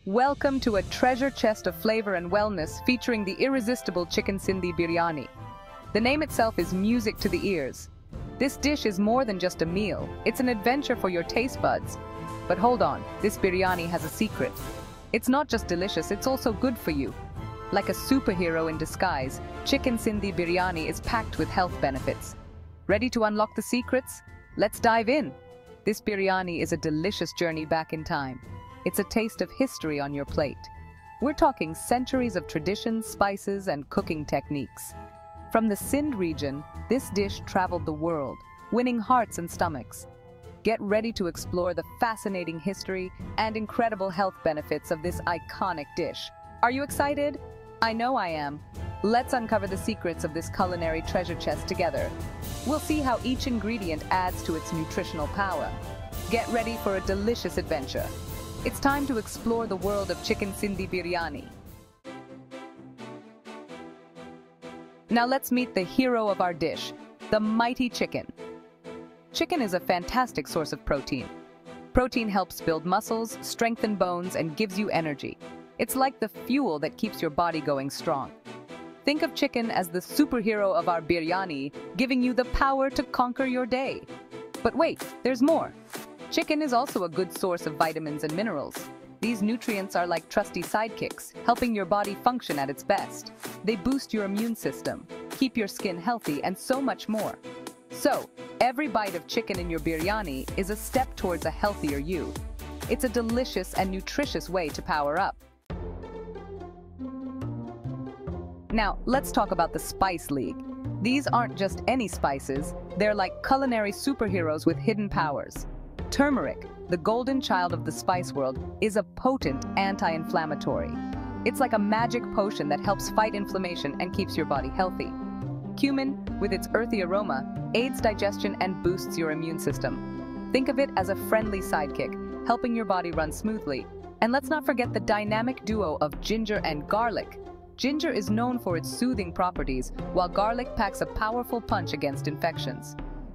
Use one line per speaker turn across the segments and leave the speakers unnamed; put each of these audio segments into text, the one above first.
Welcome to a treasure chest of flavor and wellness featuring the irresistible chicken Sindhi biryani. The name itself is music to the ears. This dish is more than just a meal, it's an adventure for your taste buds. But hold on, this biryani has a secret. It's not just delicious, it's also good for you. Like a superhero in disguise, chicken Sindhi biryani is packed with health benefits. Ready to unlock the secrets? Let's dive in. This biryani is a delicious journey back in time. It's a taste of history on your plate. We're talking centuries of traditions, spices, and cooking techniques. From the Sindh region, this dish traveled the world, winning hearts and stomachs. Get ready to explore the fascinating history and incredible health benefits of this iconic dish. Are you excited? I know I am. Let's uncover the secrets of this culinary treasure chest together. We'll see how each ingredient adds to its nutritional power. Get ready for a delicious adventure. It's time to explore the world of chicken Sindhi biryani. Now let's meet the hero of our dish, the mighty chicken. Chicken is a fantastic source of protein. Protein helps build muscles, strengthen bones, and gives you energy. It's like the fuel that keeps your body going strong. Think of chicken as the superhero of our biryani, giving you the power to conquer your day. But wait, there's more. Chicken is also a good source of vitamins and minerals. These nutrients are like trusty sidekicks, helping your body function at its best. They boost your immune system, keep your skin healthy, and so much more. So, every bite of chicken in your biryani is a step towards a healthier you. It's a delicious and nutritious way to power up. Now, let's talk about the Spice League. These aren't just any spices, they're like culinary superheroes with hidden powers. Turmeric, the golden child of the spice world, is a potent anti-inflammatory. It's like a magic potion that helps fight inflammation and keeps your body healthy. Cumin, with its earthy aroma, aids digestion and boosts your immune system. Think of it as a friendly sidekick, helping your body run smoothly. And let's not forget the dynamic duo of ginger and garlic. Ginger is known for its soothing properties, while garlic packs a powerful punch against infections.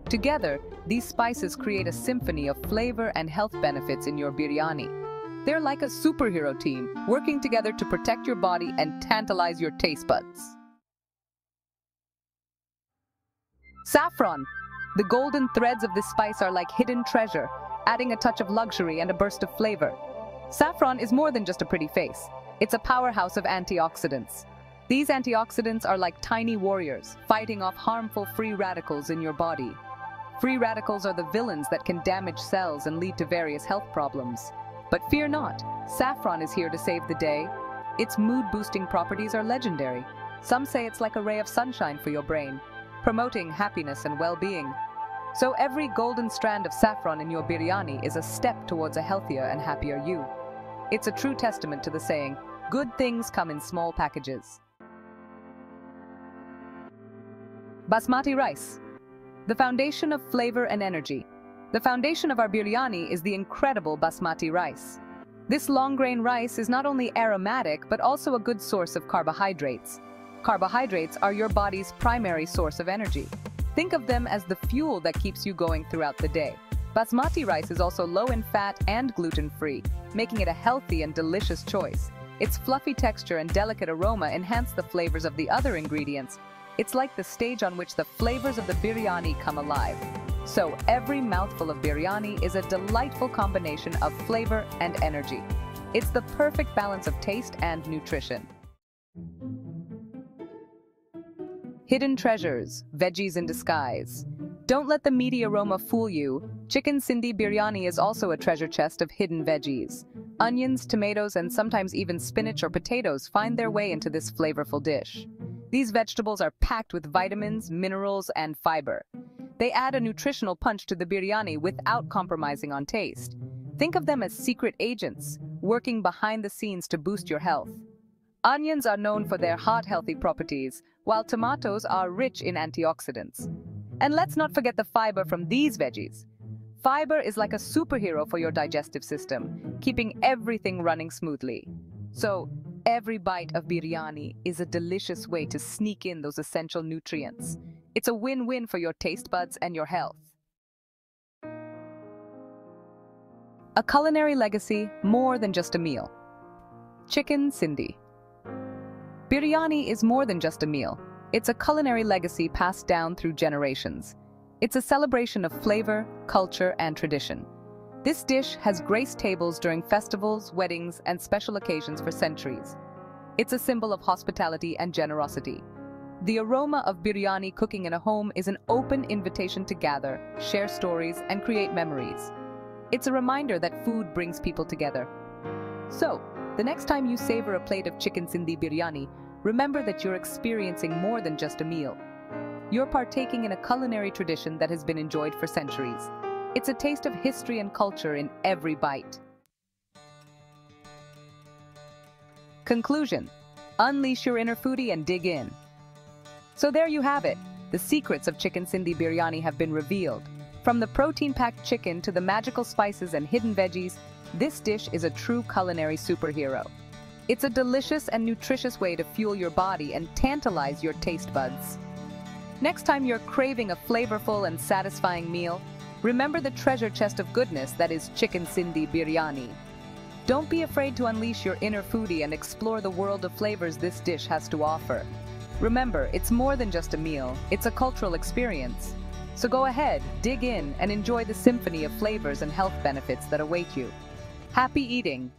Together, these spices create a symphony of flavor and health benefits in your biryani. They're like a superhero team, working together to protect your body and tantalize your taste buds. Saffron. The golden threads of this spice are like hidden treasure, adding a touch of luxury and a burst of flavor. Saffron is more than just a pretty face. It's a powerhouse of antioxidants. These antioxidants are like tiny warriors, fighting off harmful free radicals in your body. Free radicals are the villains that can damage cells and lead to various health problems. But fear not, saffron is here to save the day. Its mood-boosting properties are legendary. Some say it's like a ray of sunshine for your brain, promoting happiness and well-being. So every golden strand of saffron in your biryani is a step towards a healthier and happier you. It's a true testament to the saying, good things come in small packages. Basmati rice. The foundation of flavor and energy. The foundation of our biryani is the incredible basmati rice. This long-grain rice is not only aromatic but also a good source of carbohydrates. Carbohydrates are your body's primary source of energy. Think of them as the fuel that keeps you going throughout the day. Basmati rice is also low in fat and gluten-free, making it a healthy and delicious choice. Its fluffy texture and delicate aroma enhance the flavors of the other ingredients. It's like the stage on which the flavors of the biryani come alive. So every mouthful of biryani is a delightful combination of flavor and energy. It's the perfect balance of taste and nutrition. Hidden treasures, veggies in disguise. Don't let the meaty aroma fool you. Chicken Sindhi biryani is also a treasure chest of hidden veggies. Onions, tomatoes, and sometimes even spinach or potatoes find their way into this flavorful dish. These vegetables are packed with vitamins, minerals, and fiber. They add a nutritional punch to the biryani without compromising on taste. Think of them as secret agents, working behind the scenes to boost your health. Onions are known for their heart healthy properties, while tomatoes are rich in antioxidants. And let's not forget the fiber from these veggies. Fiber is like a superhero for your digestive system, keeping everything running smoothly. So, every bite of biryani is a delicious way to sneak in those essential nutrients. It's a win-win for your taste buds and your health. A culinary legacy more than just a meal. Chicken Sindhi. Biryani is more than just a meal. It's a culinary legacy passed down through generations. It's a celebration of flavor, culture, and tradition. This dish has graced tables during festivals, weddings, and special occasions for centuries. It's a symbol of hospitality and generosity. The aroma of biryani cooking in a home is an open invitation to gather, share stories, and create memories. It's a reminder that food brings people together. So, the next time you savor a plate of chicken Sindhi biryani, remember that you're experiencing more than just a meal. You're partaking in a culinary tradition that has been enjoyed for centuries. It's a taste of history and culture in every bite. Conclusion: unleash your inner foodie and dig in. So there you have it. The secrets of chicken Sindhi biryani have been revealed. From the protein-packed chicken to the magical spices and hidden veggies, this dish is a true culinary superhero. It's a delicious and nutritious way to fuel your body and tantalize your taste buds. Next time you're craving a flavorful and satisfying meal, remember the treasure chest of goodness that is chicken Sindhi biryani. Don't be afraid to unleash your inner foodie and explore the world of flavors this dish has to offer. Remember, it's more than just a meal, it's a cultural experience. So go ahead, dig in, and enjoy the symphony of flavors and health benefits that await you. Happy eating!